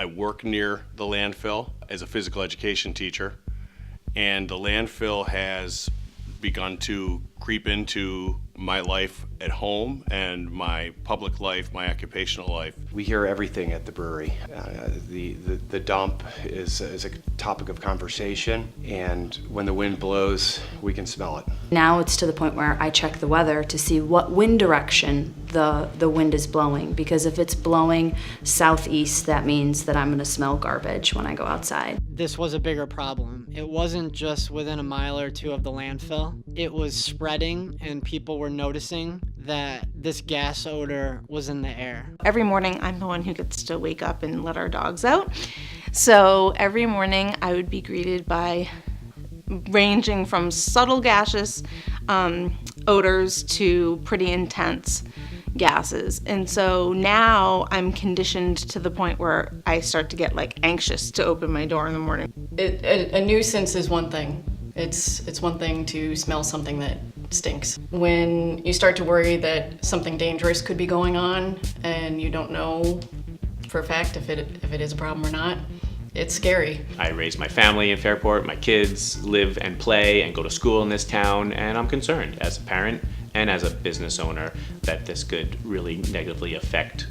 I work near the landfill as a physical education teacher, and the landfill has begun to creep into my life at home and my public life, my occupational life. We hear everything at the brewery. The dump is a topic of conversation, and when the wind blows, we can smell it. Now it's to the point where I check the weather to see what wind direction the wind is blowing, because if it's blowing southeast, that means that I'm going to smell garbage when I go outside. This was a bigger problem. It wasn't just within a mile or two of the landfill. It was spreading, and people were noticing that this gas odor was in the air. Every morning I'm the one who gets to wake up and let our dogs out. So every morning I would be greeted by ranging from subtle gaseous odors to pretty intense gases. And so now I'm conditioned to the point where I start to get anxious to open my door in the morning. A nuisance is one thing. It's one thing to smell something that stinks. When you start to worry that something dangerous could be going on and you don't know for a fact if it is a problem or not, it's scary. I raised my family in Fairport. My kids live and play and go to school in this town, and I'm concerned as a parent and as a business owner that this could really negatively affect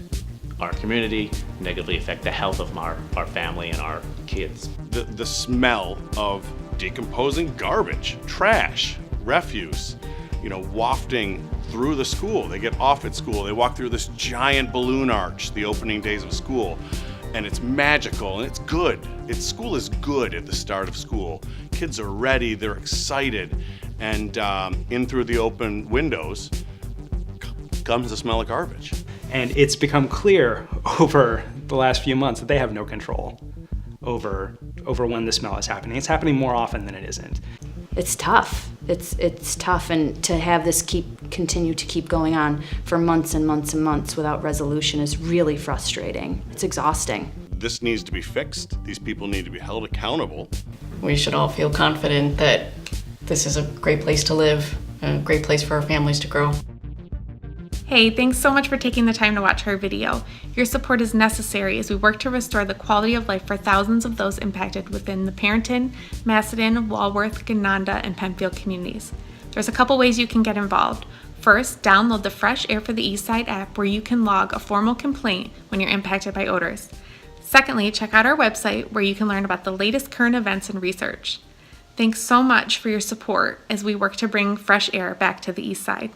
our community, negatively affect the health of our family and our kids. The smell of decomposing garbage, trash, refuse, wafting through the school. They get off at school, they walk through this giant balloon arch the opening days of school, and it's magical and it's good. School is good at the start of school. Kids are ready, they're excited, and in through the open windows comes the smell of garbage. And it's become clear over the last few months that they have no control over when the smell is happening. It's happening more often than it isn't. It's tough. It's tough, and to have this continue to keep going on for months and months and months without resolution is really frustrating. It's exhausting. This needs to be fixed. These people need to be held accountable. We should all feel confident that this is a great place to live, a great place for our families to grow. Hey, thanks so much for taking the time to watch our video. Your support is necessary as we work to restore the quality of life for thousands of those impacted within the Perinton, Macedon, Walworth, Gananda, and Penfield communities. There's a couple ways you can get involved. First, download the Fresh Air for the Eastside app where you can log a formal complaint when you're impacted by odors. Secondly, check out our website where you can learn about the latest current events and research. Thanks so much for your support as we work to bring fresh air back to the Eastside.